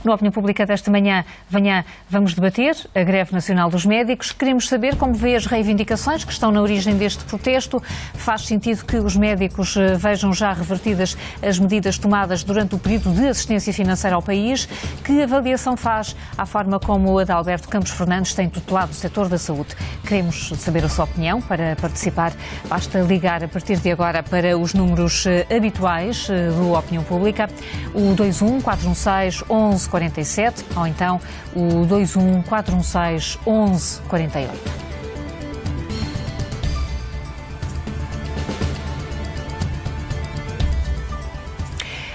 No Opinião Pública desta manhã, vamos debater a greve nacional dos médicos. Queremos saber como vê as reivindicações que estão na origem deste protesto. Faz sentido que os médicos vejam já revertidas as medidas tomadas durante o período de assistência financeira ao país? Que avaliação faz à forma como o Adalberto Campos Fernandes tem tutelado o setor da saúde? Queremos saber a sua opinião. Para participar, basta ligar a partir de agora para os números habituais do Opinião Pública, o 21 416 1147 ou então o 21 416 1148.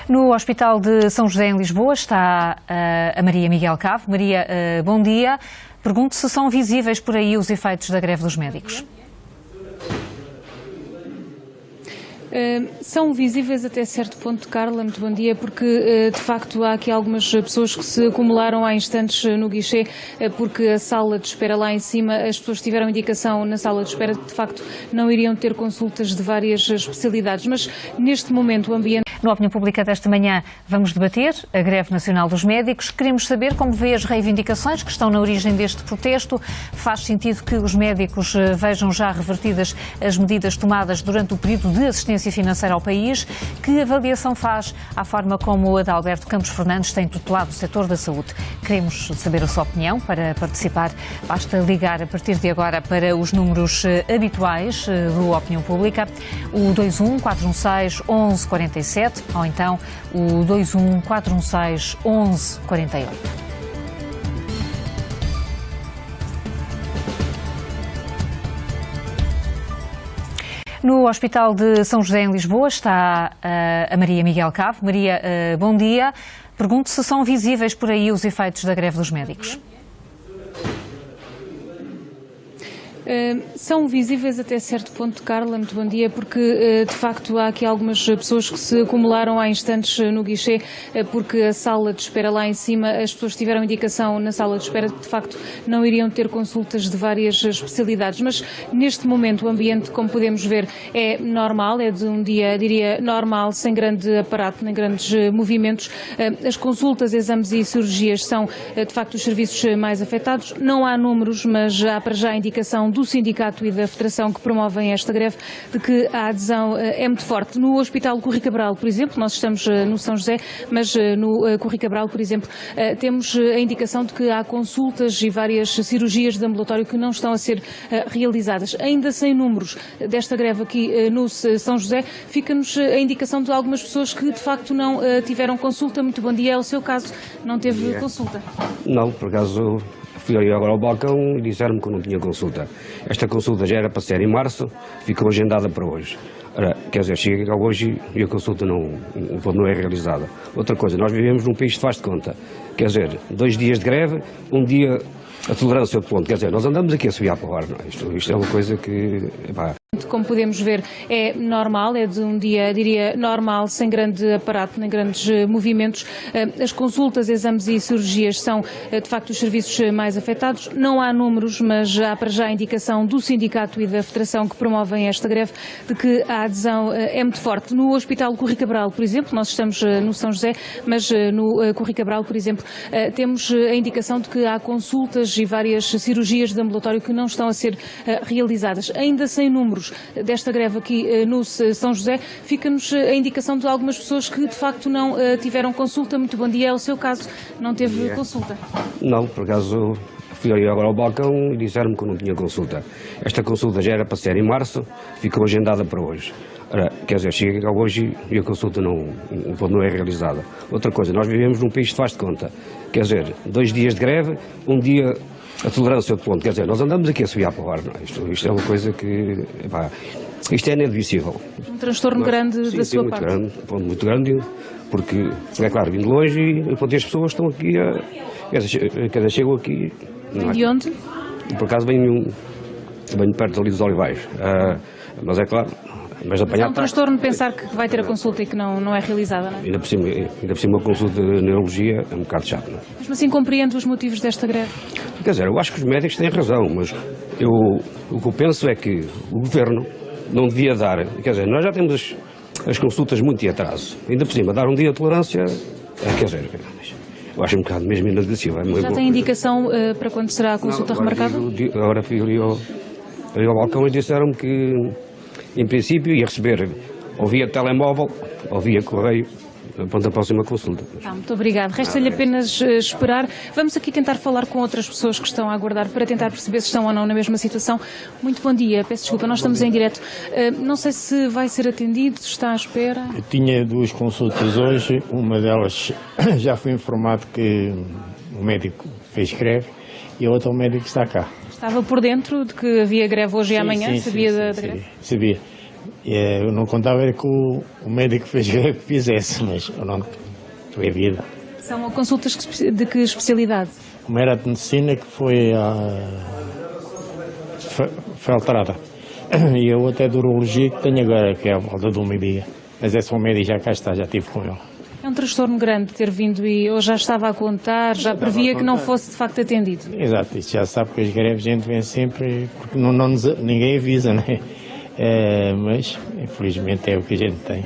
No Hospital de São José, em Lisboa, está a Maria Miguel Cavo. Maria, bom dia. Pergunto se são visíveis por aí os efeitos da greve dos médicos. São visíveis até certo ponto, Carla, muito bom dia, porque de facto há aqui algumas pessoas que se acumularam há instantes no guichê, porque a sala de espera lá em cima, as pessoas tiveram indicação na sala de espera que de facto não iriam ter consultas de várias especialidades, mas neste momento o ambiente... No Opinião Pública desta manhã vamos debater a greve nacional dos médicos. Queremos saber como vê as reivindicações que estão na origem deste protesto. Faz sentido que os médicos vejam já revertidas as medidas tomadas durante o período de assistência financeira ao país? Que avaliação faz à forma como o Adalberto Campos Fernandes tem tutelado o setor da saúde? Queremos saber a sua opinião. Para participar, basta ligar a partir de agora para os números habituais do Opinião Pública, o 21 416 1147 ou então o 21 416 1148. No Hospital de São José, em Lisboa, está a Maria Miguel Cavo. Maria, bom dia. Pergunto se são visíveis por aí os efeitos da greve dos médicos. São visíveis até certo ponto, Carla, muito bom dia, porque de facto há aqui algumas pessoas que se acumularam há instantes no guichê, porque a sala de espera lá em cima, as pessoas tiveram indicação na sala de espera que de facto não iriam ter consultas de várias especialidades, mas neste momento o ambiente, como podemos ver, é normal, é de um dia, diria, normal, sem grande aparato, nem grandes movimentos. As consultas, exames e cirurgias são de facto os serviços mais afetados. Não há números, mas há para já a indicação do sindicato e da federação que promovem esta greve de que a adesão é muito forte. No Hospital Corri Cabral, por exemplo, nós estamos no São José, mas no Corri Cabral, por exemplo, temos a indicação de que há consultas e várias cirurgias de ambulatório que não estão a ser realizadas. Ainda sem números desta greve aqui no São José, fica-nos a indicação de algumas pessoas que de facto não tiveram consulta. Muito bom dia, é o seu caso, não teve consulta? Não, por acaso... Fui agora ao balcão e disseram-me que eu não tinha consulta. Esta consulta já era para ser em março, ficou agendada para hoje. Ora, quer dizer, chega cá hoje e a consulta não é realizada. Outra coisa, nós vivemos num país que faz de conta. Quer dizer, 2 dias de greve, um dia a tolerância de ponto. Quer dizer, nós andamos aqui a subir para o ar. Não é? Isto é uma coisa que... Como podemos ver, é normal, é de um dia, diria, normal, sem grande aparato, nem grandes movimentos. As consultas, exames e cirurgias são, de facto, os serviços mais afetados. Não há números, mas há para já a indicação do sindicato e da federação que promovem esta greve de que a adesão é muito forte. No Hospital Corri Cabral, por exemplo, nós estamos no São José, mas no Corri Cabral, por exemplo, temos a indicação de que há consultas e várias cirurgias de ambulatório que não estão a ser realizadas. Ainda sem números desta greve aqui no São José, fica-nos a indicação de algumas pessoas que de facto não tiveram consulta. Muito bom dia, é o seu caso, não teve consulta? Não, por acaso fui agora ao balcão e disseram-me que eu não tinha consulta. Esta consulta já era para ser em março, ficou agendada para hoje. Ora, quer dizer, chega cá hoje e a consulta não é realizada. Outra coisa, nós vivemos num país que faz de conta. Quer dizer, 2 dias de greve, um dia a tolerância de ponto. Quer dizer, nós andamos aqui a subir para o ar. Não é? Isto é uma coisa que... isto é inadmissível. Um transtorno grande da sua parte. Muito grande, porque, é claro, vim de longe e as pessoas estão aqui quer dizer, chegam aqui... De onde? Por acaso venho perto ali dos Olivais. Mas é claro... Mas é um transtorno pensar que vai ter a consulta e que não é realizada, não é? Ainda por cima uma consulta de neurologia é um bocado chato, não é? Mas assim compreendo os motivos desta greve? Quer dizer, eu acho que os médicos têm razão, mas o que eu penso é que o Governo não devia dar... Quer dizer, nós já temos as consultas muito em atraso. Ainda por cima, dar um dia de tolerância... Quer dizer, Eu acho um bocado mesmo inadmissível. Já tem indicação para quando será a consulta remarcada? Agora fui ali ao balcão e disseram-me que, em princípio, ia receber ou via telemóvel ou via correio para a próxima consulta. Muito obrigado. Resta-lhe apenas esperar. Vamos aqui tentar falar com outras pessoas que estão a aguardar para tentar perceber se estão ou não na mesma situação. Muito bom dia. Peço desculpa, nós estamos em direto. Não sei se vai ser atendido, se está à espera. Eu tinha 2 consultas hoje. Uma delas já fui informado que o médico fez greve e a outra o médico está cá. Estava por dentro de que havia greve hoje e amanhã? Sim, sabia da sim, greve? Sabia. Eu não contava era que o médico fez greve que fizesse, mas eu não. É vida. São consultas de que especialidade? Uma era de medicina que foi alterada. E a outra é de urologia que tenho agora, que é a volta do meio-dia. Mas é só o médico já cá está, já estive com ele. É um transtorno grande ter vindo e eu já estava a contar, já previa que não fosse de facto atendido. Exato, isto já sabe que as greves a gente vem sempre, porque ninguém avisa, não é? Mas infelizmente é o que a gente tem.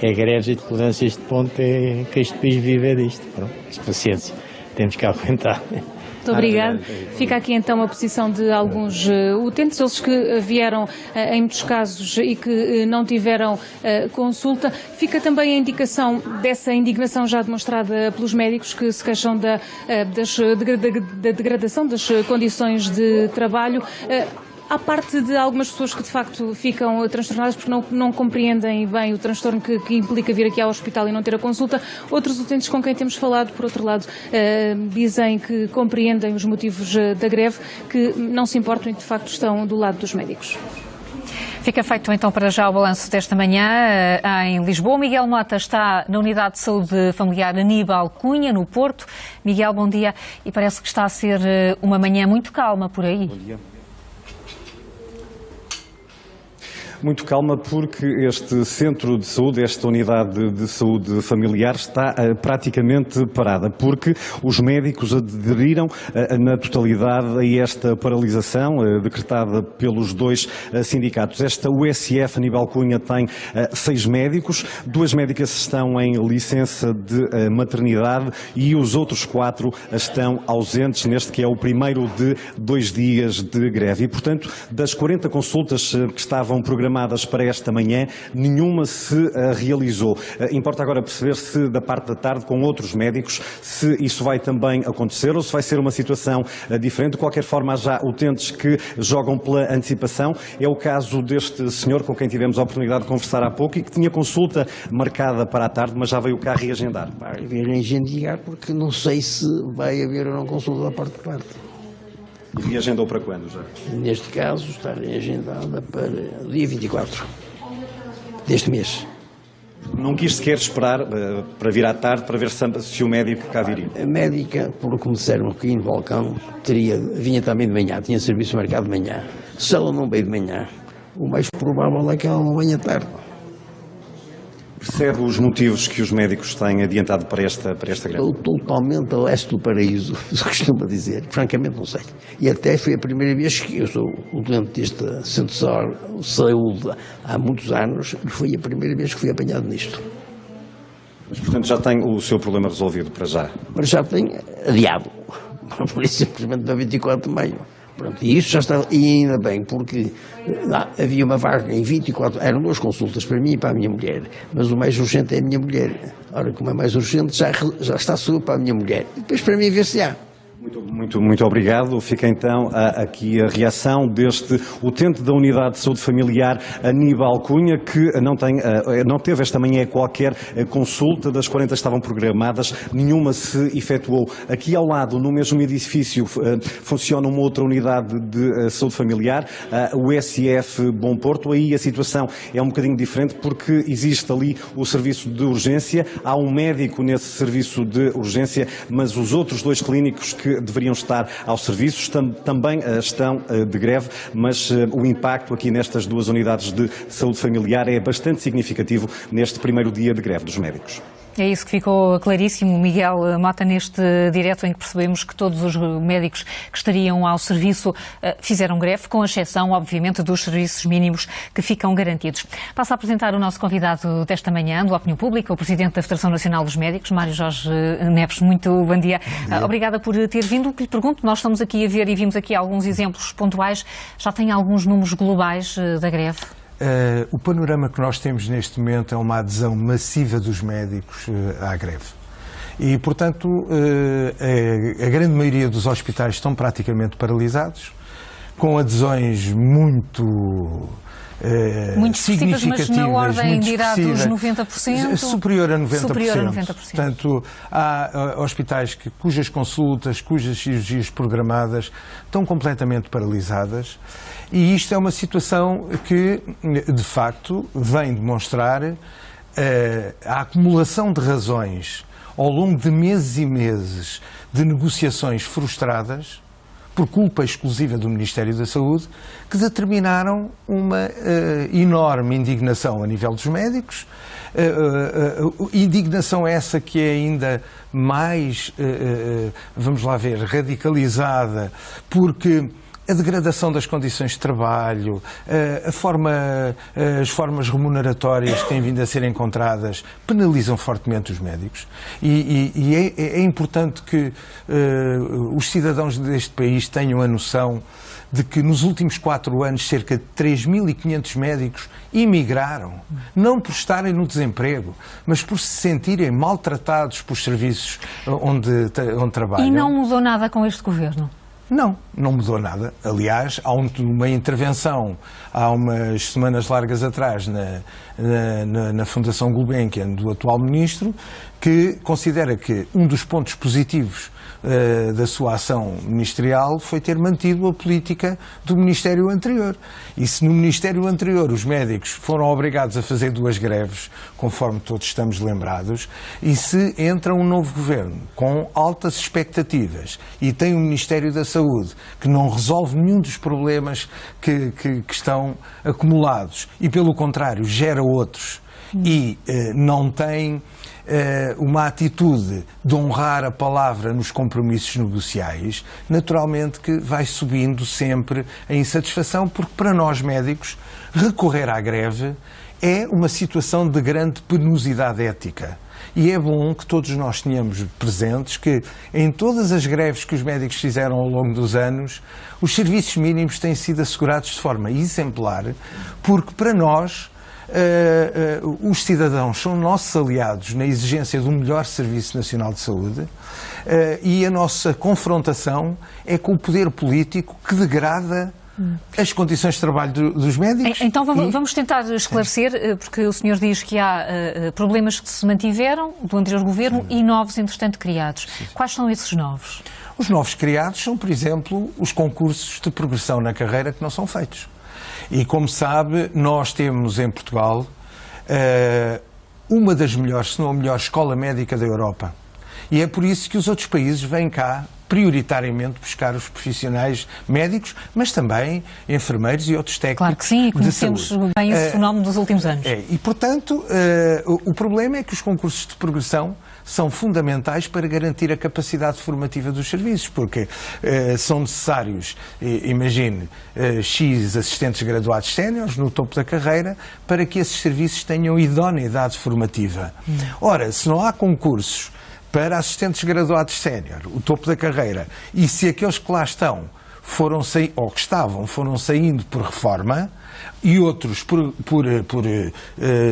É greves e tolerâncias de ponto é que este país vive é disto. Pronto, paciência, temos que aguentar. Muito obrigada. Fica aqui então a posição de alguns utentes, eles que vieram em muitos casos e que não tiveram consulta. Fica também a indicação dessa indignação já demonstrada pelos médicos que se queixam da degradação das condições de trabalho. Há parte de algumas pessoas que de facto ficam transtornadas porque não compreendem bem o transtorno que implica vir aqui ao hospital e não ter a consulta. Outros utentes com quem temos falado, por outro lado, dizem que compreendem os motivos da greve, que não se importam e que de facto estão do lado dos médicos. Fica feito então para já o balanço desta manhã em Lisboa. Miguel Mota está na Unidade de Saúde Familiar Aníbal Cunha, no Porto. Miguel, bom dia. E parece que está a ser uma manhã muito calma por aí. Bom dia. Muito calma porque este centro de saúde, esta unidade de saúde familiar está praticamente parada, porque os médicos aderiram na totalidade a esta paralisação decretada pelos 2 sindicatos. Esta USF Aníbal Cunha tem 6 médicos, 2 médicas estão em licença de maternidade e os outros 4 estão ausentes neste que é o primeiro de 2 dias de greve. E, portanto, das 40 consultas que estavam programadas para esta manhã, nenhuma se realizou. Importa agora perceber se da parte da tarde, com outros médicos, se isso vai também acontecer ou se vai ser uma situação diferente. De qualquer forma, há já utentes que jogam pela antecipação. É o caso deste senhor com quem tivemos a oportunidade de conversar há pouco e que tinha consulta marcada para a tarde, mas já veio cá reagendar. Vai haver reagendar porque não sei se vai haver ou não consulta da parte de parte. E reagendou para quando já? Neste caso está reagendada para o dia 24 deste mês. Não quis sequer esperar para vir à tarde para ver se o médico cá viria? A médica, por como disseram aqui no balcão, vinha também de manhã, tinha serviço marcado de manhã. Se ela não veio de manhã, o mais provável é que ela não venha tarde. Percebe os motivos que os médicos têm adiantado para esta greve? Estou totalmente a leste do paraíso, se costuma dizer. Francamente não sei. E até foi a primeira vez que eu sou o doente deste centro de saúde há muitos anos e foi a primeira vez que fui apanhado nisto. Mas, portanto, já tem o seu problema resolvido para já? Mas já tem adiado. Por isso, simplesmente para 24 de maio. Pronto, e isso já está, e ainda bem, porque havia uma vaga em 24, eram 2 consultas para mim e para a minha mulher, mas o mais urgente é a minha mulher. Ora, como é mais urgente, já está seguro para a minha mulher. E depois para mim ver se há. Muito obrigado. Fica então aqui a reação deste utente da Unidade de Saúde Familiar Aníbal Cunha, que não teve esta manhã qualquer consulta. Das 40 estavam programadas, nenhuma se efetuou. Aqui ao lado, no mesmo edifício, funciona uma outra unidade de saúde familiar, o USF Bom Porto. Aí a situação é um bocadinho diferente porque existe ali o serviço de urgência, há um médico nesse serviço de urgência, mas os outros 2 clínicos que deveriam estar aos serviços também estão de greve, mas o impacto aqui nestas 2 unidades de saúde familiar é bastante significativo neste primeiro dia de greve dos médicos. É isso que ficou claríssimo, Miguel Mota, neste direto em que percebemos que todos os médicos que estariam ao serviço fizeram greve, com exceção, obviamente, dos serviços mínimos que ficam garantidos. Passo a apresentar o nosso convidado desta manhã, do Opinião Pública, o Presidente da Federação Nacional dos Médicos, Mário Jorge Neves. Muito bom dia. Obrigada por ter vindo. O que lhe pergunto, nós estamos aqui a ver e vimos aqui alguns exemplos pontuais. Já tem alguns números globais da greve? O panorama que nós temos neste momento é uma adesão massiva dos médicos à greve. E, portanto, a grande maioria dos hospitais estão praticamente paralisados, com adesões muito significativas, mas na ordem de irá dos 90%? Superior a 90%. Superior a 90%. Portanto, há hospitais cujas consultas, cujas cirurgias programadas estão completamente paralisadas, e isto é uma situação que, de facto, vem demonstrar a acumulação de razões ao longo de meses e meses de negociações frustradas, por culpa exclusiva do Ministério da Saúde, que determinaram uma enorme indignação a nível dos médicos, indignação essa que é ainda mais, vamos lá ver, radicalizada, porque a degradação das condições de trabalho, as formas remuneratórias que têm vindo a ser encontradas penalizam fortemente os médicos, e é importante que os cidadãos deste país tenham a noção de que nos últimos 4 anos cerca de 3.500 médicos emigraram, não por estarem no desemprego, mas por se sentirem maltratados pelos serviços onde trabalham. E não mudou nada com este governo? Não mudou nada. Aliás, há uma intervenção há umas semanas largas atrás na Fundação Gulbenkian do atual Ministro, que considera que um dos pontos positivos da sua ação ministerial foi ter mantido a política do Ministério anterior. E se no Ministério anterior os médicos foram obrigados a fazer 2 greves, conforme todos estamos lembrados, e se entra um novo governo com altas expectativas e tem um Ministério da Saúde que não resolve nenhum dos problemas que estão acumulados e, pelo contrário, gera outros e não tem uma atitude de honrar a palavra nos compromissos negociais, naturalmente que vai subindo sempre a insatisfação, porque para nós médicos recorrer à greve é uma situação de grande penosidade ética. E é bom que todos nós tenhamos presentes que em todas as greves que os médicos fizeram ao longo dos anos, os serviços mínimos têm sido assegurados de forma exemplar, porque para nós os cidadãos são nossos aliados na exigência de um melhor Serviço Nacional de Saúde, e a nossa confrontação é com o poder político que degrada as condições de trabalho dos médicos. Então vamos tentar esclarecer, porque o senhor diz que há problemas que se mantiveram do anterior governo e novos, entretanto, criados. Quais são esses novos? Os novos criados são, por exemplo, os concursos de progressão na carreira que não são feitos. E, como sabe, nós temos em Portugal uma das melhores, se não a melhor escola médica da Europa. E é por isso que os outros países vêm cá prioritariamente buscar os profissionais médicos, mas também enfermeiros e outros técnicos. Claro que sim, e conhecemos bem esse fenómeno dos últimos anos. E, portanto, o problema é que os concursos de progressão são fundamentais para garantir a capacidade formativa dos serviços, porque são necessários, imagine, X assistentes graduados séniores no topo da carreira para que esses serviços tenham idoneidade formativa. Ora, se não há concursos para assistentes graduados sénior, o topo da carreira, e se aqueles que lá estão foram saindo por reforma, e outros por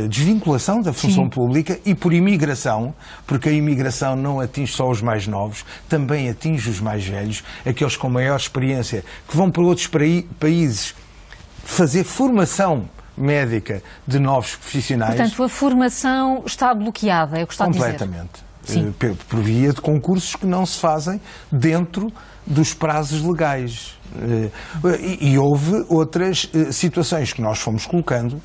desvinculação da função pública e por imigração, porque a imigração não atinge só os mais novos, também atinge os mais velhos, aqueles com maior experiência, que vão para outros países fazer formação médica de novos profissionais. Portanto, a formação está bloqueada, é o que está a dizer. Completamente. Por via de concursos que não se fazem dentro dos prazos legais. E houve outras situações que nós fomos colocando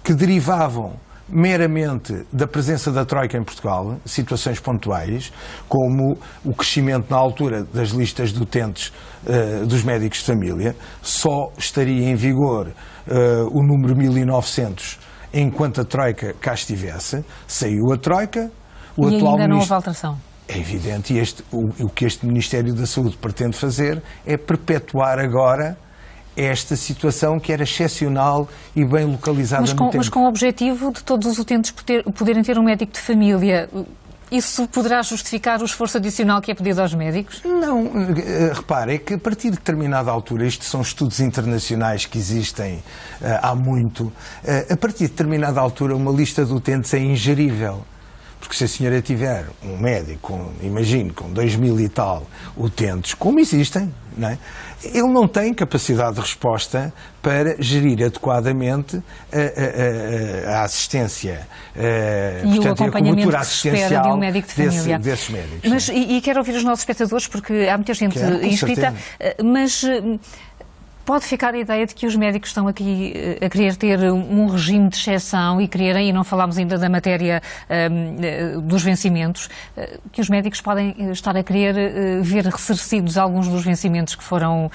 que derivavam meramente da presença da Troika em Portugal, situações pontuais, como o crescimento na altura das listas de utentes dos médicos de família. Só estaria em vigor o número 1900 enquanto a Troika cá estivesse. Saiu a Troika, E ainda não houve alteração? É evidente, e o que este Ministério da Saúde pretende fazer é perpetuar agora esta situação que era excepcional e bem localizada no tempo. Mas com o objetivo de todos os utentes poderem ter um médico de família. Isso poderá justificar o esforço adicional que é pedido aos médicos? Não, repare, é que a partir de determinada altura, estes são estudos internacionais que existem há muito, a partir de determinada altura uma lista de utentes é ingerível. Porque se a senhora tiver um médico, imagine, com 2000 e tal utentes, como existem, não é? Ele não tem capacidade de resposta para gerir adequadamente a assistência, e o acompanhamento que se espera de um médico de família. Desses médicos. Mas, e quero ouvir os nossos espectadores, porque há muita gente inscrita, mas pode ficar a ideia de que os médicos estão aqui a querer ter um regime de exceção e quererem, e não falámos ainda da matéria dos vencimentos, que os médicos podem estar a querer ver ressarcidos alguns dos vencimentos que foram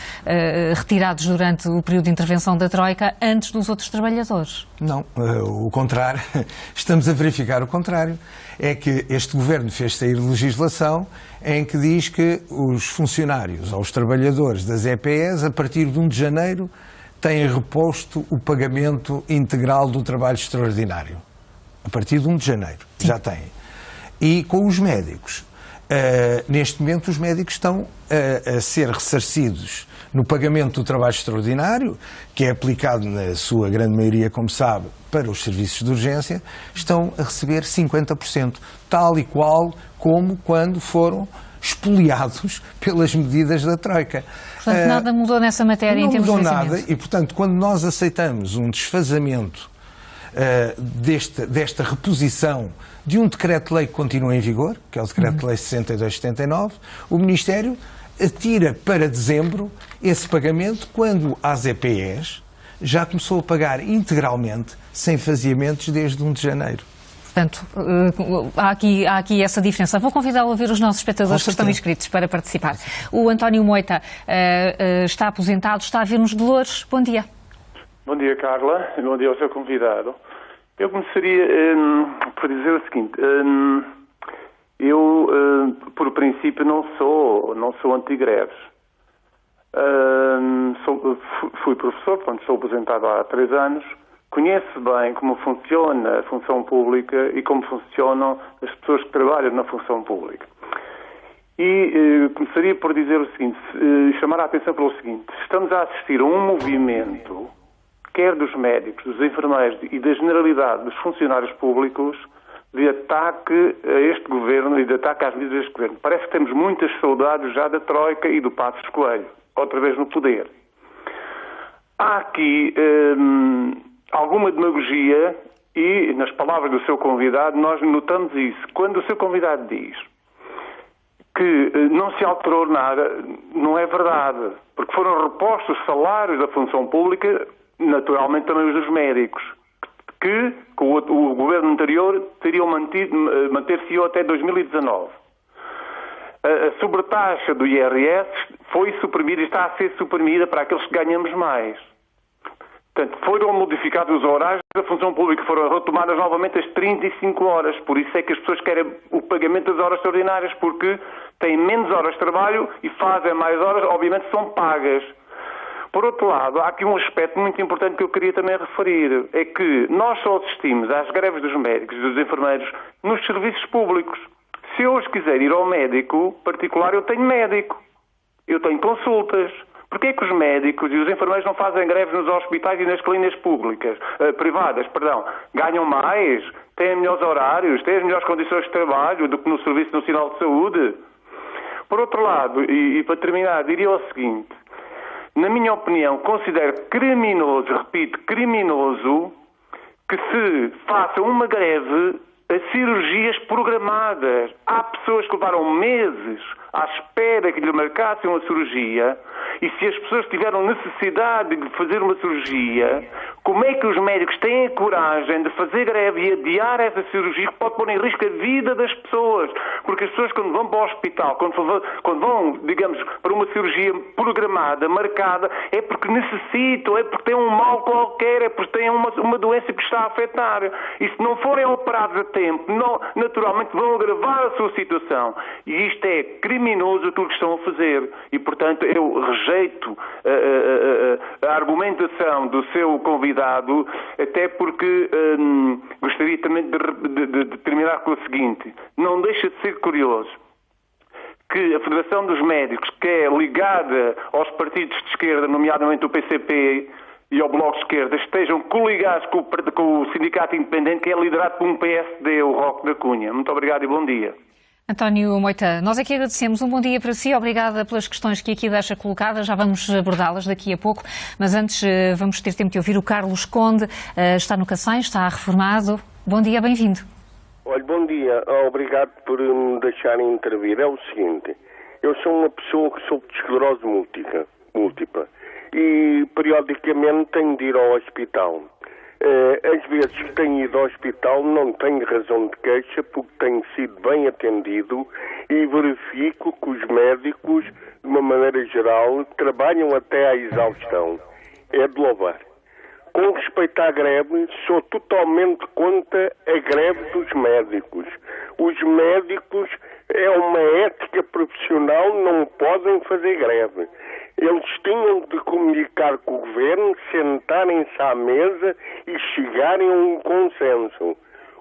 retirados durante o período de intervenção da Troika antes dos outros trabalhadores. Não, o contrário. Estamos a verificar o contrário. É que este Governo fez sair legislação em que diz que os funcionários ou os trabalhadores das EPS, a partir de 1 de janeiro, têm reposto o pagamento integral do trabalho extraordinário. A partir de 1 de janeiro, já têm. E com os médicos, neste momento os médicos estão a ser ressarcidos no pagamento do trabalho extraordinário, que é aplicado na sua grande maioria, como sabe, para os serviços de urgência, estão a receber 50%, tal e qual como quando foram expoliados pelas medidas da Troika. Portanto, nada mudou nessa matéria em termos de vencimento. Não mudou nada e, portanto, quando nós aceitamos um desfazamento desta reposição de um decreto-lei que continua em vigor, que é o Decreto-Lei 62/79, o Ministério atira para dezembro esse pagamento quando as EPEs já começou a pagar integralmente, sem faseamentos, desde 1 de janeiro. Portanto, há aqui essa diferença. Vou convidá-lo a ver os nossos espectadores que estão inscritos para participar. O António Moita está aposentado, está a ver-nos de Loures. Bom dia. Bom dia, Carla. Bom dia ao seu convidado. Eu começaria por dizer o seguinte. Eu, por princípio, não sou anti-greves. Fui professor, portanto, sou aposentado há 3 anos. Conheço bem como funciona a função pública e como funcionam as pessoas que trabalham na função pública. E começaria por dizer o seguinte, chamar a atenção pelo seguinte: estamos a assistir a um movimento, quer dos médicos, dos enfermeiros e da generalidade dos funcionários públicos, de ataque a este governo e de ataque às medidas deste governo. Parece que temos muitas saudades já da Troika e do Passos Coelho, outra vez no poder. Há aqui alguma demagogia e, nas palavras do seu convidado, nós notamos isso. Quando o seu convidado diz que não se alterou nada, não é verdade, porque foram repostos os salários da função pública, naturalmente também os dos médicos, que com o governo anterior teriam manter-se até 2019. A sobretaxa do IRS foi suprimida e está a ser suprimida para aqueles que ganhamos mais. Portanto, foram modificados os horários da função pública, foram retomadas novamente as 35 horas. Por isso é que as pessoas querem o pagamento das horas extraordinárias, porque têm menos horas de trabalho e fazem mais horas, obviamente são pagas. Por outro lado, há aqui um aspecto muito importante que eu queria também referir, é que nós só assistimos às greves dos médicos e dos enfermeiros nos serviços públicos. Se eu hoje quiser ir ao médico particular, eu tenho médico, eu tenho consultas. Porquê é que os médicos e os enfermeiros não fazem greves nos hospitais e nas clínicas privadas? Ganham mais, têm melhores horários, têm as melhores condições de trabalho do que no Serviço Nacional de Saúde? Por outro lado, e para terminar, diria o seguinte: na minha opinião, considero criminoso, repito, criminoso, que se faça uma greve a cirurgias programadas. Há pessoas que levaram meses à espera que lhe marcassem uma cirurgia E se as pessoas tiveram necessidade de fazer uma cirurgia, como é que os médicos têm a coragem de fazer greve e adiar essa cirurgia que pode pôr em risco a vida das pessoas? Porque as pessoas, quando vão para o hospital, quando vão, digamos, para uma cirurgia programada, marcada, é porque necessitam, é porque têm um mal qualquer, é porque têm uma doença que está a afetar. E se não forem operados a tempo, naturalmente vão agravar a sua situação. E isto é criminoso aquilo que estão a fazer. E, portanto, eu rejeito a argumentação do seu convidado, até porque gostaria também de terminar com o seguinte: não deixa de ser curioso que a Federação dos Médicos, que é ligada aos partidos de esquerda, nomeadamente o PCP e ao Bloco de Esquerda, estejam coligados com o Sindicato Independente, que é liderado por um PSD, o Roque da Cunha. Muito obrigado e bom dia. António Moita, nós aqui agradecemos. Um bom dia para si. Obrigada pelas questões que aqui deixa colocadas. Já vamos abordá-las daqui a pouco. Mas antes vamos ter tempo de ouvir o Carlos Conde. Está no Cacém, está reformado. Bom dia, bem-vindo. Olha, bom dia. Obrigado por me deixarem intervir. É o seguinte, eu sou uma pessoa que sou de esclerose múltipla e periodicamente tenho de ir ao hospital. Às vezes que tenho ido ao hospital não tenho razão de queixa porque tenho sido bem atendido e verifico que os médicos, de uma maneira geral, trabalham até à exaustão. É de louvar. Com respeito à greve, sou totalmente contra a greve dos médicos. Os médicos, é uma ética profissional, não podem fazer greve. Eles tinham de comunicar com o governo, sentarem-se à mesa e chegarem a um consenso.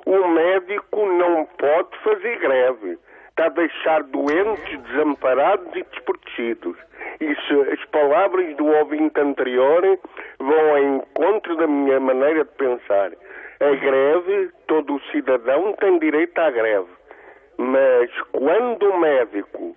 O médico não pode fazer greve. Está a deixar doentes, desamparados e desprotegidos. E as palavras do ouvinte anterior vão ao encontro da minha maneira de pensar. A greve, todo o cidadão tem direito à greve. Mas quando o médico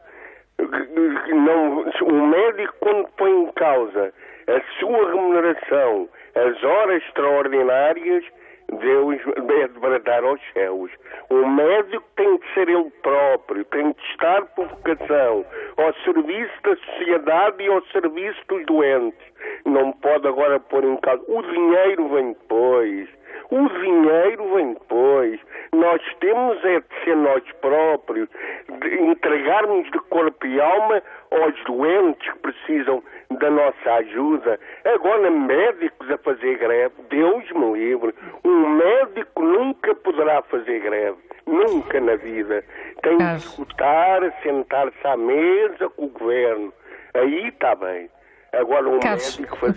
quando põe em causa a sua remuneração, as horas extraordinárias, Deus deve bradar aos céus. O médico tem que ser ele próprio, tem que estar por vocação, ao serviço da sociedade e ao serviço dos doentes. Não pode agora pôr em causa. O dinheiro vem depois. O dinheiro vem depois. Nós temos é de ser nós próprios, de entregarmos de corpo e alma aos doentes que precisam da nossa ajuda. Agora, médicos a fazer greve, Deus me livre. Um médico nunca poderá fazer greve. Nunca na vida. Tem de escutar, sentar-se à mesa com o governo. Aí está bem. Agora um médico fazer...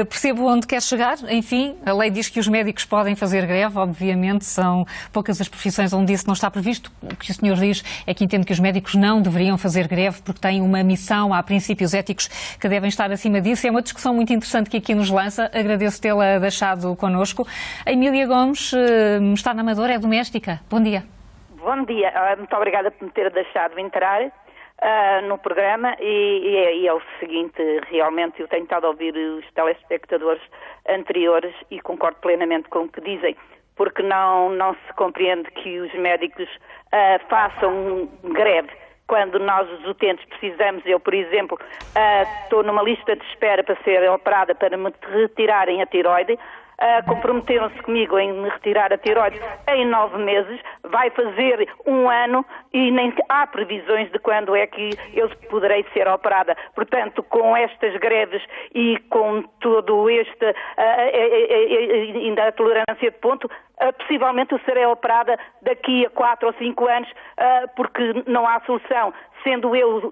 Percebo onde quer chegar. Enfim, a lei diz que os médicos podem fazer greve, obviamente, são poucas as profissões onde isso não está previsto. O que o senhor diz é que entende que os médicos não deveriam fazer greve porque têm uma missão, há princípios éticos que devem estar acima disso. É uma discussão muito interessante que aqui nos lança. Agradeço tê-la deixado connosco. A Emília Gomes está na Amadora, é doméstica. Bom dia. Bom dia. Muito obrigada por me ter deixado entrar no programa e é o seguinte, realmente eu tenho estado a ouvir os telespectadores anteriores e concordo plenamente com o que dizem, porque não se compreende que os médicos façam greve quando nós, os utentes, precisamos. Eu, por exemplo, estou numa lista de espera para ser operada para me retirarem a tiroide. Comprometeram-se comigo em me retirar a tiroide em 9 meses, vai fazer 1 ano e nem há previsões de quando é que eu poderei ser operada. Portanto, com estas greves e com todo este, ainda a tolerância de ponto, possivelmente eu serei operada daqui a 4 ou 5 anos, porque não há solução. Sendo eu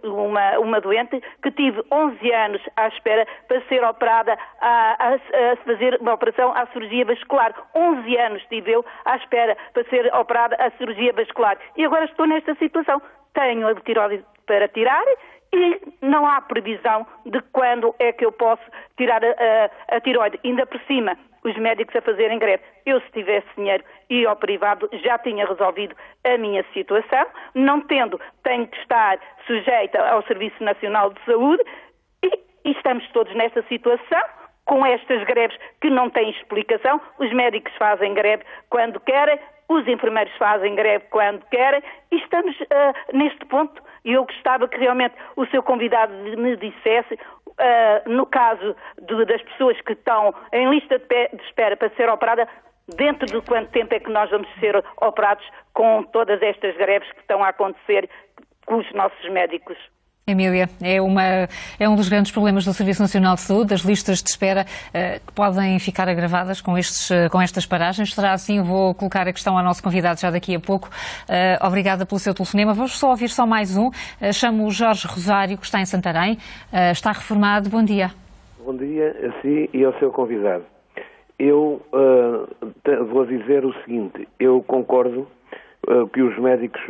uma doente que tive 11 anos à espera para ser operada, a fazer uma operação à cirurgia vascular. 11 anos tive eu à espera para ser operada à cirurgia vascular. E agora estou nesta situação. Tenho a tiroide para tirar e não há previsão de quando é que eu posso tirar a tiroide. Ainda por cima, os médicos a fazerem greve. Eu, se tivesse dinheiro e ir ao privado, já tinha resolvido a minha situação. Não tendo, tenho que estar sujeita ao Serviço Nacional de Saúde e estamos todos nesta situação, com estas greves que não têm explicação. Os médicos fazem greve quando querem, os enfermeiros fazem greve quando querem e estamos neste ponto. E eu gostava que realmente o seu convidado me dissesse no caso das pessoas que estão em lista de espera para ser operada, dentro de quanto tempo é que nós vamos ser operados com todas estas greves que estão a acontecer com os nossos médicos? Emília, é um dos grandes problemas do Serviço Nacional de Saúde, as listas de espera que podem ficar agravadas com estas paragens. Será assim, eu vou colocar a questão ao nosso convidado já daqui a pouco. Obrigada pelo seu telefonema. Vamos só ouvir só mais um. Chamo o Jorge Rosário, que está em Santarém. Está reformado. Bom dia. Bom dia a si e ao seu convidado. Eu vou dizer o seguinte, eu concordo que os médicos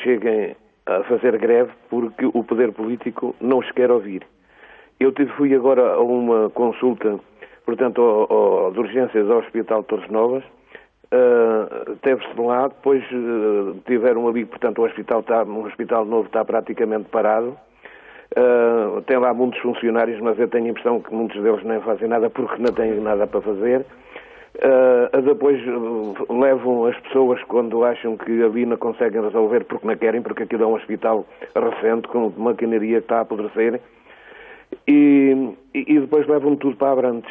cheguem a fazer greve porque o poder político não os quer ouvir. Eu fui agora a uma consulta, portanto, de urgências ao Hospital de Torres Novas, teve-se lá, depois tiveram ali, portanto, o hospital novo está praticamente parado, tem lá muitos funcionários, mas eu tenho a impressão que muitos deles nem fazem nada porque não têm nada para fazer. Depois levam as pessoas quando acham que ali não conseguem resolver porque não querem, porque aquilo é um hospital recente com maquinaria que está a apodrecer, e depois levam tudo para Abrantes.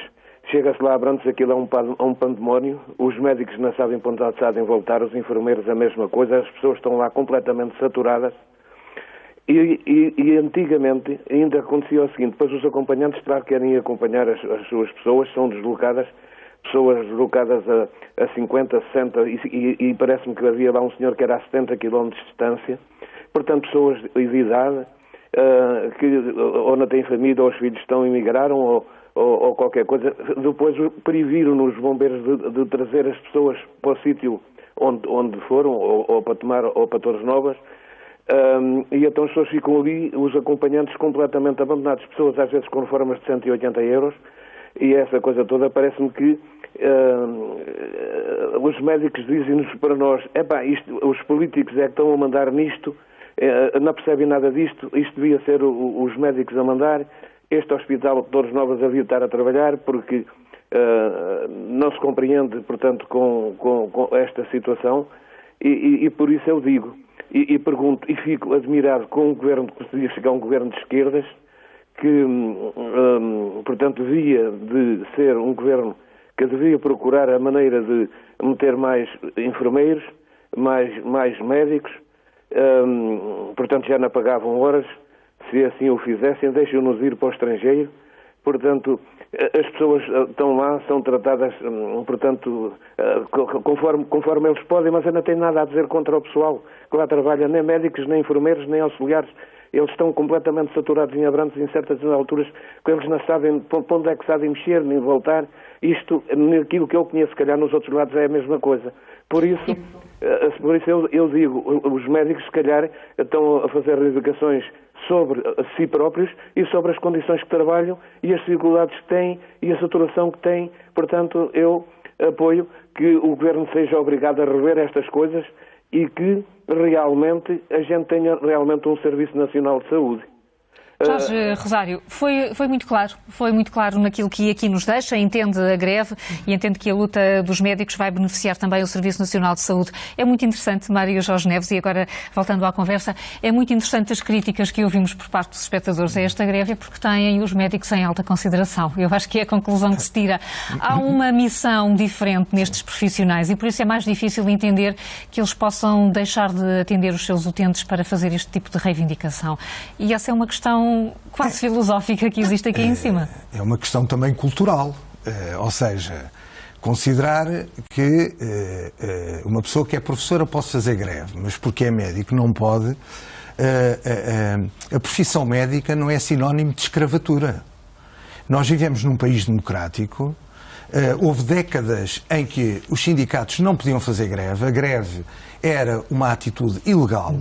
Chega-se lá a Abrantes, aquilo é um pandemónio, os médicos não sabem para onde sabem voltar, os enfermeiros a mesma coisa, as pessoas estão lá completamente saturadas. E antigamente ainda acontecia o seguinte, depois os acompanhantes, claro, querem acompanhar as suas pessoas, são deslocadas, pessoas deslocadas a 50, 60, e parece-me que havia lá um senhor que era a 70 km de distância, portanto pessoas de idade, que ou não têm família, ou os filhos estão a emigraram, ou qualquer coisa. Depois previram-nos os bombeiros de trazer as pessoas para o sítio onde foram, ou para Tomar, ou para Torres Novas, e então as pessoas ficam ali, os acompanhantes completamente abandonados, pessoas às vezes com reformas de 180 euros, e essa coisa toda. Parece-me que os médicos dizem-nos para nós, os políticos é que estão a mandar nisto, não percebem nada disto, isto devia ser os médicos a mandar, este hospital de Torres Novas havia de estar a trabalhar porque não se compreende, portanto, com esta situação, e por isso eu digo, e pergunto, e fico admirado com um governo que podia chegar a um governo de esquerdas, que, portanto, devia de ser um governo que devia procurar a maneira de meter mais enfermeiros, mais médicos, portanto, já não pagavam horas, se assim o fizessem, deixam-nos ir para o estrangeiro, portanto, as pessoas estão lá, são tratadas, portanto, conforme eles podem, mas eu não tenho nada a dizer contra o pessoal que lá trabalha, nem médicos, nem enfermeiros, nem auxiliares. Eles estão completamente saturados em Abrantes em certas alturas, que eles não sabem para onde é que sabem mexer, nem voltar. Isto, naquilo que eu conheço, se calhar nos outros lados é a mesma coisa. Por isso eu digo, os médicos se calhar estão a fazer reivindicações sobre si próprios e sobre as condições que trabalham e as dificuldades que têm e a saturação que têm. Portanto, eu apoio que o Governo seja obrigado a rever estas coisas e que realmente a gente tenha realmente um Serviço Nacional de Saúde. Jorge Rosário, foi muito claro naquilo que aqui nos deixa, entende a greve e entende que a luta dos médicos vai beneficiar também o Serviço Nacional de Saúde. É muito interessante, Mário Jorge Neves, e agora voltando à conversa, é muito interessante as críticas que ouvimos por parte dos espectadores a esta greve, porque têm os médicos em alta consideração. Eu acho que é a conclusão que se tira. Há uma missão diferente nestes profissionais e por isso é mais difícil entender que eles possam deixar de atender os seus utentes para fazer este tipo de reivindicação. E essa é uma questão quase filosófica que existe aqui em cima. É uma questão também cultural, ou seja, considerar que uma pessoa que é professora pode fazer greve, mas porque é médico não pode. A profissão médica não é sinónimo de escravatura. Nós vivemos num país democrático, houve décadas em que os sindicatos não podiam fazer greve, a greve era uma atitude ilegal.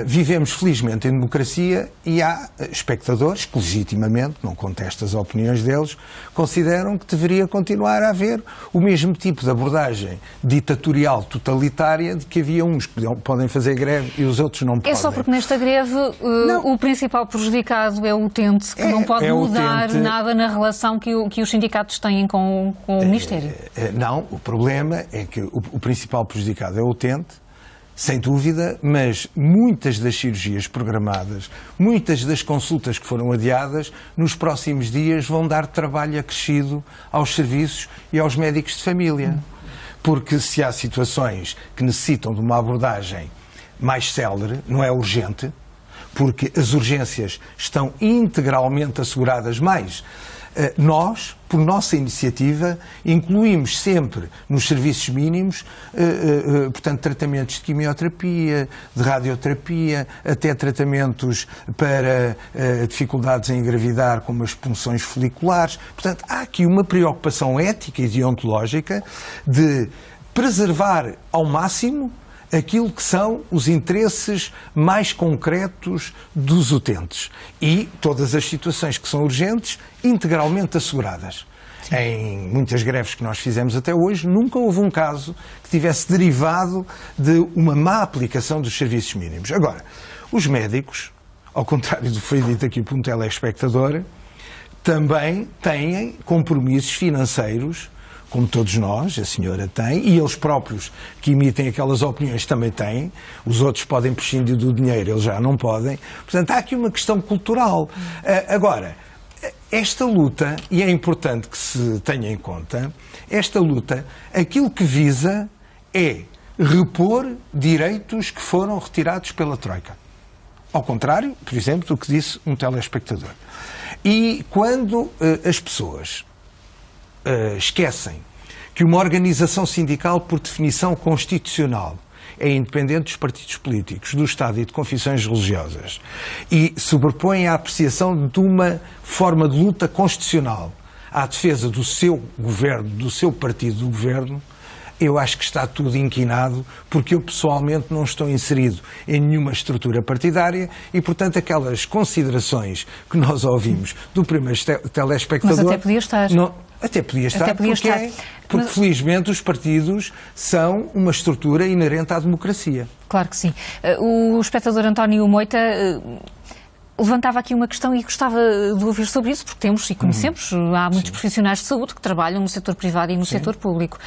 Vivemos felizmente em democracia e há espectadores que legitimamente, não contesto as opiniões deles, consideram que deveria continuar a haver o mesmo tipo de abordagem ditatorial totalitária de que havia uns que podem fazer greve e os outros não podem. É só porque nesta greve o principal prejudicado é o utente, que não pode mudar nada na relação que os sindicatos têm com o Ministério. Não, o problema é que o principal prejudicado é o utente, sem dúvida, mas muitas das cirurgias programadas, muitas das consultas que foram adiadas, nos próximos dias vão dar trabalho acrescido aos serviços e aos médicos de família. Porque se há situações que necessitam de uma abordagem mais célere, não é urgente, porque as urgências estão integralmente asseguradas, mas nós, por nossa iniciativa, incluímos sempre nos serviços mínimos, portanto, tratamentos de quimioterapia, de radioterapia, até tratamentos para dificuldades em engravidar, como as punções foliculares. Portanto, há aqui uma preocupação ética e deontológica de preservar ao máximo aquilo que são os interesses mais concretos dos utentes e todas as situações que são urgentes, integralmente asseguradas. Sim. Em muitas greves que nós fizemos até hoje, nunca houve um caso que tivesse derivado de uma má aplicação dos serviços mínimos. Agora, os médicos, ao contrário do que foi dito aqui por um telespectador, também têm compromissos financeiros, como todos nós, a senhora tem, e eles próprios que emitem aquelas opiniões também têm. Os outros podem prescindir do dinheiro, eles já não podem. Portanto, há aqui uma questão cultural. Agora, esta luta, e é importante que se tenha em conta, esta luta, aquilo que visa é repor direitos que foram retirados pela Troika. Ao contrário, por exemplo, do que disse um telespectador. E quando as pessoas esquecem que uma organização sindical, por definição constitucional, é independente dos partidos políticos, do Estado e de confissões religiosas e sobrepõe a apreciação de uma forma de luta constitucional à defesa do seu governo, do seu partido do governo, eu acho que está tudo inquinado, porque eu pessoalmente não estou inserido em nenhuma estrutura partidária e, portanto, aquelas considerações que nós ouvimos do primeiro telespectador... Mas até podia estar. Até podia estar, porque felizmente os partidos são uma estrutura inerente à democracia. Claro que sim. O espectador António Moita levantava aqui uma questão e gostava de ouvir sobre isso, porque temos e conhecemos, há muitos profissionais de saúde que trabalham no setor privado e no setor público.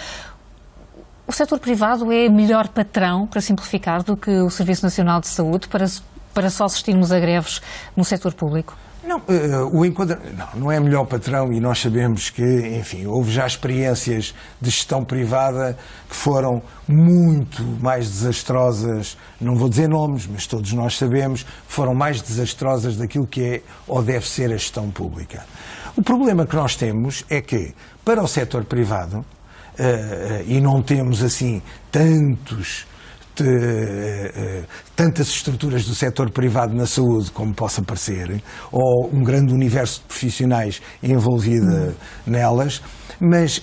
O setor privado é melhor patrão, para simplificar, do que o Serviço Nacional de Saúde para só assistirmos a greves no setor público? Não, não é melhor patrão, e nós sabemos que, enfim, houve já experiências de gestão privada que foram muito mais desastrosas, não vou dizer nomes, mas todos nós sabemos, foram mais desastrosas daquilo que é ou deve ser a gestão pública. O problema que nós temos é que, para o setor privado, e não temos assim tantas estruturas do setor privado na saúde como possa parecer, ou um grande universo de profissionais envolvido nelas, mas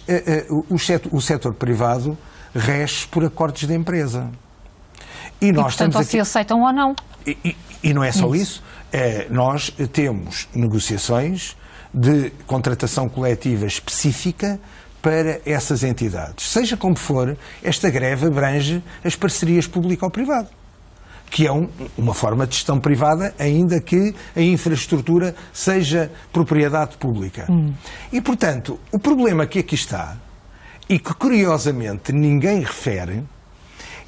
o setor privado rege por acordos de empresa. E portanto, ou se aceitam ou não. E não é só isso. Nós temos negociações de contratação coletiva específica para essas entidades. Seja como for, esta greve abrange as parcerias público-privado, que é uma forma de gestão privada, ainda que a infraestrutura seja propriedade pública. E, portanto, o problema que aqui está, e que curiosamente ninguém refere,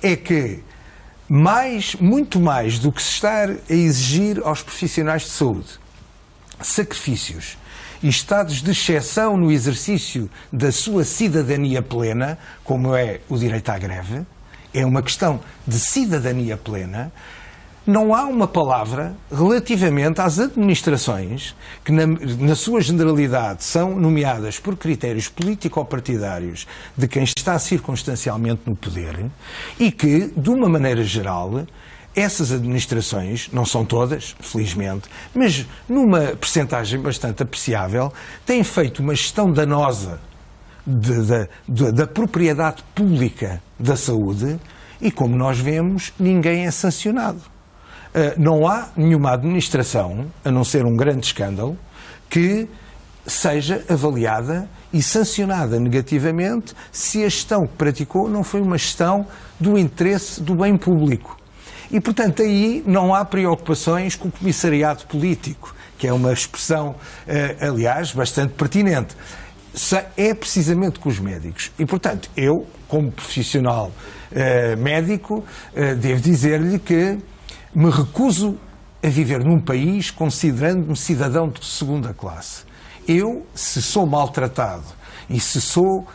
é que muito mais do que se está a exigir aos profissionais de saúde sacrifícios e estados de exceção no exercício da sua cidadania plena, como é o direito à greve, é uma questão de cidadania plena, não há uma palavra relativamente às administrações que, na sua generalidade, são nomeadas por critérios político-partidários de quem está circunstancialmente no poder e que, de uma maneira geral, essas administrações, não são todas, felizmente, mas numa percentagem bastante apreciável, têm feito uma gestão danosa da propriedade pública da saúde e, como nós vemos, ninguém é sancionado. Não há nenhuma administração, a não ser um grande escândalo, que seja avaliada e sancionada negativamente se a gestão que praticou não foi uma gestão do interesse do bem público. E, portanto, aí não há preocupações com o comissariado político, que é uma expressão, aliás, bastante pertinente. é precisamente com os médicos. E, portanto, eu, como profissional médico, devo dizer-lhe que me recuso a viver num país considerando-me cidadão de segunda classe. Eu, se sou maltratado e se sou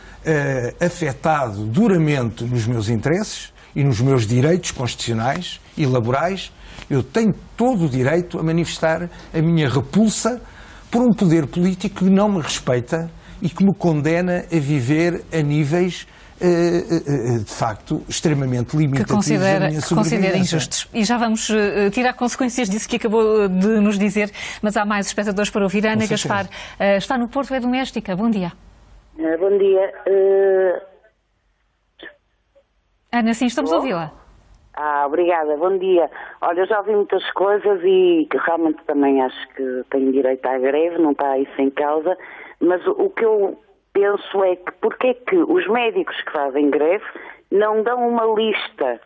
afetado duramente nos meus interesses e nos meus direitos constitucionais e laborais, eu tenho todo o direito a manifestar a minha repulsa por um poder político que não me respeita e que me condena a viver a níveis, de facto, extremamente limitativos da minha sobrevivência. Que considera injustos. E já vamos tirar consequências disso que acabou de nos dizer, mas há mais espectadores para ouvir. Ana Gaspar está no Porto, é doméstica. Bom dia. Bom dia. Ana, sim, estamos a ouvi-la. Obrigada, bom dia. Olha, eu já ouvi muitas coisas e realmente também acho que tenho direito à greve, não está isso em causa, mas o que eu penso é que porque é que os médicos que fazem greve não dão uma lista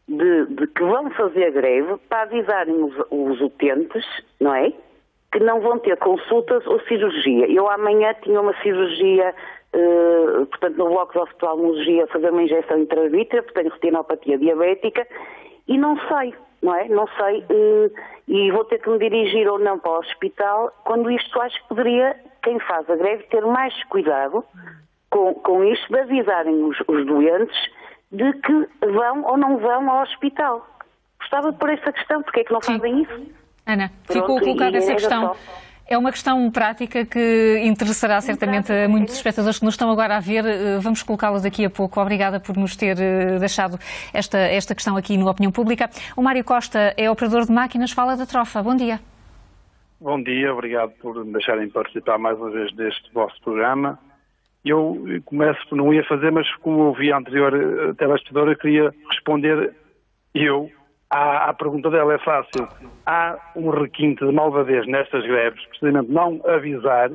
de que vão fazer greve para avisarem os utentes, não é? Que não vão ter consultas ou cirurgia. Eu amanhã tinha uma cirurgia, portanto, no bloco de oftalmologia, fazer uma injeção intravítrea, porque tenho retinopatia diabética, e não sei, não é? Não sei, e vou ter que me dirigir ou não para o hospital, quando isto acho que poderia, quem faz a greve, ter mais cuidado com isto, de avisarem os doentes de que vão ou não vão ao hospital. Gostava de pôr essa questão, porque é que não fazem isso? Ana, ficou colocada essa questão. É uma questão prática que interessará certamente a muitos espectadores que nos estão agora a ver. Vamos colocá-la daqui a pouco. Obrigada por nos ter deixado esta questão aqui no Opinião Pública. O Mário Costa é operador de máquinas, fala da Trofa. Bom dia. Bom dia, obrigado por me deixarem participar mais uma vez deste vosso programa. Eu começo, não ia fazer, mas como ouvi a anterior telespectadora, queria responder à pergunta dela. É fácil. Há um requinte de malvadez nestas greves, precisamente não avisar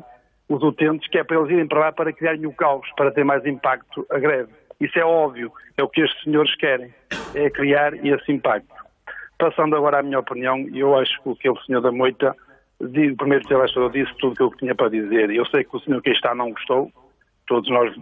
os utentes que é para eles irem para lá para criarem o caos, para ter mais impacto a greve. Isso é óbvio, é o que estes senhores querem, é criar esse impacto. Passando agora à minha opinião, eu acho que aquele senhor da moita, o primeiro telespectador disse tudo o que eu tinha para dizer. Eu sei que o senhor que aí está não gostou, todos nós,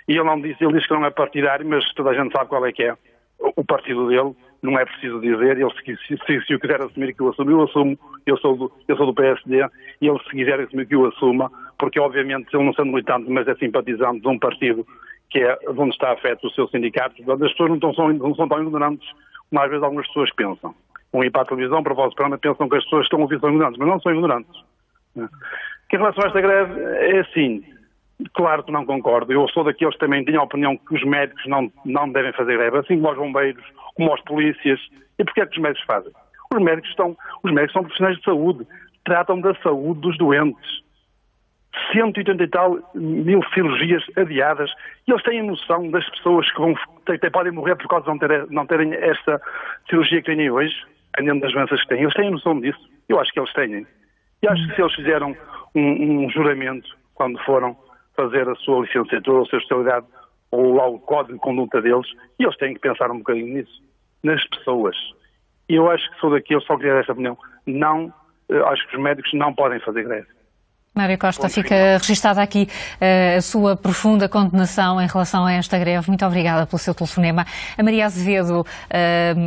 e ele disse que não é partidário, mas toda a gente sabe qual é que é o partido dele. Não é preciso dizer, ele se eu quiser assumir que eu assumo, eu assumo, eu sou do PSD, e ele se quiser assumir que eu assuma, porque obviamente ele não sendo militante, mas é simpatizante de um partido que é onde está afeto o seu sindicato, as pessoas não são tão ignorantes como às vezes algumas pessoas pensam. Vão ir para a televisão, para o vosso programa, pensam que as pessoas estão a ouvir são ignorantes, mas não são ignorantes. Em relação a esta greve, é assim, claro que não concordo. Eu sou daqueles que também têm a opinião que os médicos não devem fazer greve, assim como os bombeiros, como os polícias. E porquê é que os médicos fazem? Os médicos são profissionais de saúde, tratam da saúde dos doentes. 180 e tal mil cirurgias adiadas, e eles têm noção das pessoas que podem morrer por causa de não terem esta cirurgia que têm hoje, dependendo das doenças que têm. Eles têm noção disso. Eu acho que eles têm. E acho que se eles fizeram um juramento quando foram fazer a sua licenciatura, ou a sua especialidade, ou lá o código de conduta deles, e eles têm que pensar um bocadinho nisso, nas pessoas. E eu acho que sou daqui, eu só queria dar esta opinião. Acho que os médicos não podem fazer greve. Mário Costa, fica registada aqui a sua profunda condenação em relação a esta greve. Muito obrigada pelo seu telefonema. A Maria Azevedo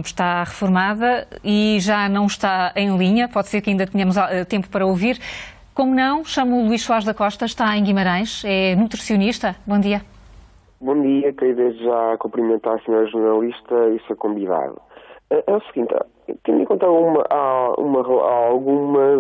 está reformada e já não está em linha. Pode ser que ainda tenhamos tempo para ouvir. Como não, chamo o Luís Soares da Costa, está em Guimarães, é nutricionista. Bom dia. Bom dia, queria desde já cumprimentar a senhora jornalista e o seu convidado. É o seguinte, tendo em conta algumas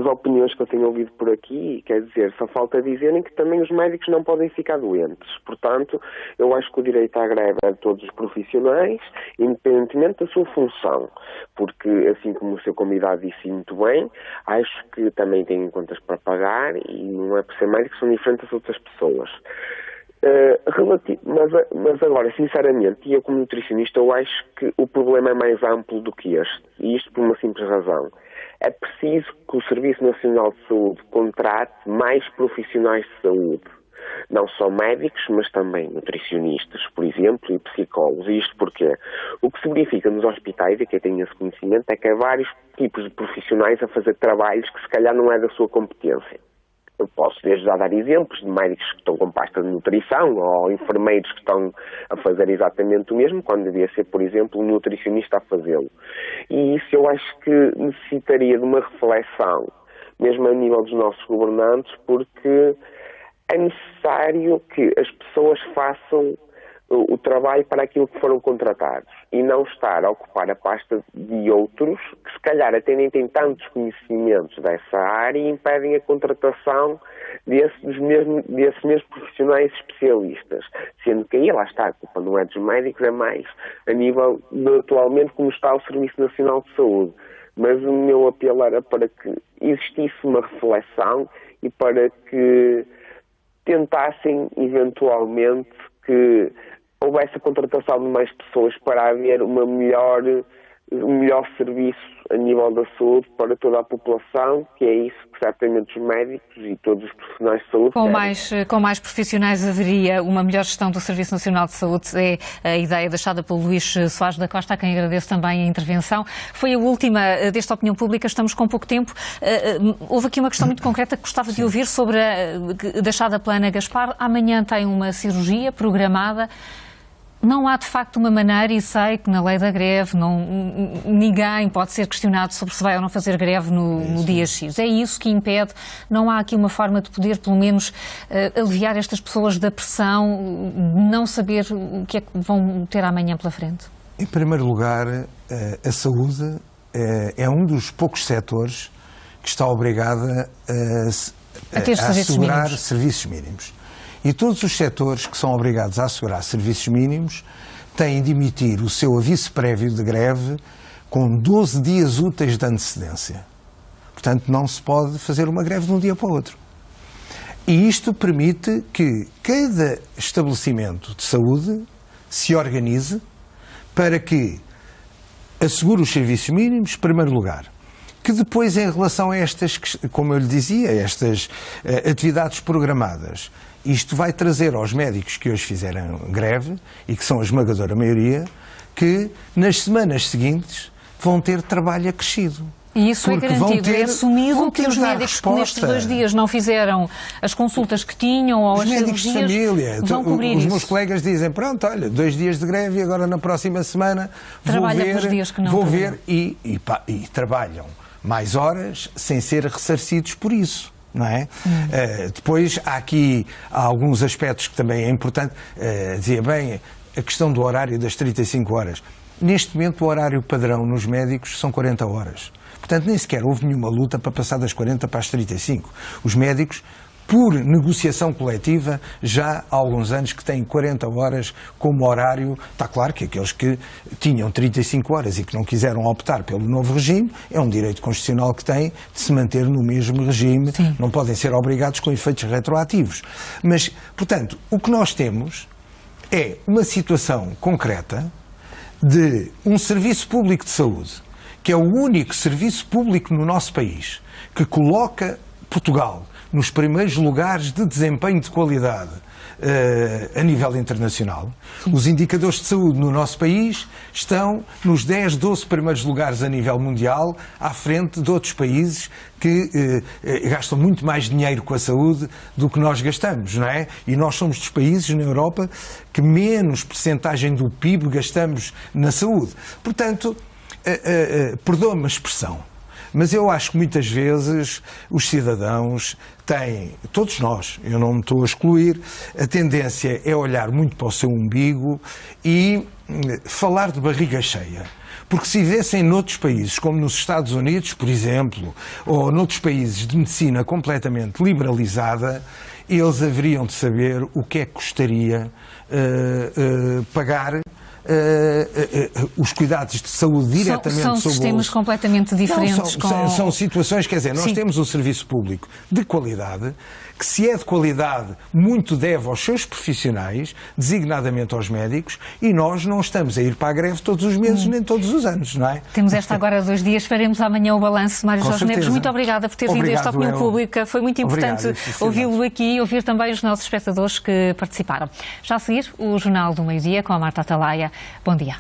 opiniões que eu tenho ouvido por aqui, quer dizer, só falta dizerem que também os médicos não podem ficar doentes. Portanto, eu acho que o direito à greve é de todos os profissionais, independentemente da sua função. Porque, assim como o seu convidado disse muito bem, acho que também têm contas para pagar e não é por ser médico, são diferentes das outras pessoas. Mas agora, sinceramente, e eu como nutricionista, eu acho que o problema é mais amplo do que este. E isto por uma simples razão. É preciso que o Serviço Nacional de Saúde contrate mais profissionais de saúde. Não só médicos, mas também nutricionistas, por exemplo, e psicólogos. E isto porque o que se verifica nos hospitais, e quem tem esse conhecimento, é que há vários tipos de profissionais a fazer trabalhos que se calhar não é da sua competência. Eu posso desde já dar exemplos de médicos que estão com pasta de nutrição ou enfermeiros que estão a fazer exatamente o mesmo, quando devia ser, por exemplo, um nutricionista a fazê-lo. E isso eu acho que necessitaria de uma reflexão, mesmo a nível dos nossos governantes, porque é necessário que as pessoas façam o trabalho para aquilo que foram contratados e não estar a ocupar a pasta de outros que se calhar até nem têm tantos conhecimentos dessa área e impedem a contratação desses mesmos profissionais especialistas, sendo que aí lá está, a culpa não é dos médicos, é mais a nível de atualmente como está o Serviço Nacional de Saúde. Mas o meu apelo era para que existisse uma reflexão e para que tentassem eventualmente que houvesse a contratação de mais pessoas para haver um melhor serviço a nível da saúde para toda a população, que é isso que certamente os médicos e todos os profissionais de saúde querem. Com mais profissionais haveria uma melhor gestão do Serviço Nacional de Saúde, é a ideia deixada pelo Luís Soares da Costa, a quem agradeço também a intervenção. Foi a última desta opinião pública, estamos com pouco tempo. Houve aqui uma questão muito concreta que gostava de ouvir sobre a deixada pela Ana Gaspar. Amanhã tem uma cirurgia programada. Não há, de facto, uma maneira, e sei que na lei da greve ninguém pode ser questionado sobre se vai ou não fazer greve no dia X. É isso que impede. Não há aqui uma forma de poder, pelo menos, aliviar estas pessoas da pressão, não saber o que é que vão ter amanhã pela frente? Em primeiro lugar, a saúde é um dos poucos setores que está obrigada a assegurar serviços mínimos. E todos os setores que são obrigados a assegurar serviços mínimos têm de emitir o seu aviso prévio de greve com 12 dias úteis de antecedência. Portanto, não se pode fazer uma greve de um dia para o outro. E isto permite que cada estabelecimento de saúde se organize para que assegure os serviços mínimos, em primeiro lugar. Que depois, em relação a estas, como eu lhe dizia, estas atividades programadas, isto vai trazer aos médicos que hoje fizeram greve, e que são a esmagadora maioria, que nas semanas seguintes vão ter trabalho acrescido. E isso é garantido, é assumido que os médicos que nestes 2 dias não fizeram as consultas que tinham ou as médicos de família vão cobrir os isso. Meus colegas dizem, pronto, olha, 2 dias de greve e agora na próxima semana vou ver e trabalham mais horas sem ser ressarcidos por isso. Não é? Depois há aqui alguns aspectos que também é importante. Dizia bem, a questão do horário das 35 horas. Neste momento o horário padrão nos médicos são 40 horas. Portanto, nem sequer houve nenhuma luta para passar das 40 para as 35. Os médicos, por negociação coletiva, já há alguns anos que têm 40 horas como horário. Está claro que aqueles que tinham 35 horas e que não quiseram optar pelo novo regime, é um direito constitucional que têm de se manter no mesmo regime. Sim. Não podem ser obrigados com efeitos retroativos. Mas, portanto, o que nós temos é uma situação concreta de um serviço público de saúde, que é o único serviço público no nosso país, que coloca Portugal nos primeiros lugares de desempenho de qualidade a nível internacional. Os indicadores de saúde no nosso país estão nos 10, 12 primeiros lugares a nível mundial, à frente de outros países que gastam muito mais dinheiro com a saúde do que nós gastamos, não é? E nós somos dos países na Europa que menos percentagem do PIB gastamos na saúde. Portanto, perdoa-me a expressão, mas eu acho que muitas vezes os cidadãos têm, todos nós, eu não me estou a excluir, a tendência é olhar muito para o seu umbigo e falar de barriga cheia. Porque se vivessem noutros países, como nos Estados Unidos, por exemplo, ou noutros países de medicina completamente liberalizada, eles haveriam de saber o que é que custaria pagar os cuidados de saúde diretamente são sobre sistemas completamente diferentes. São situações, quer dizer, nós temos um serviço público de qualidade, que se é de qualidade, muito deve aos seus profissionais, designadamente aos médicos, e nós não estamos a ir para a greve todos os meses, nem todos os anos, não é? Temos esta agora 2 dias, faremos amanhã o balanço. Mário Jorge Neves, muito obrigada por ter vindo a esta opinião pública. Foi muito importante ouvi-lo aqui e ouvir também os nossos espectadores que participaram. Já a seguir, o Jornal do Meio-Dia com a Marta Atalaia. Bom dia.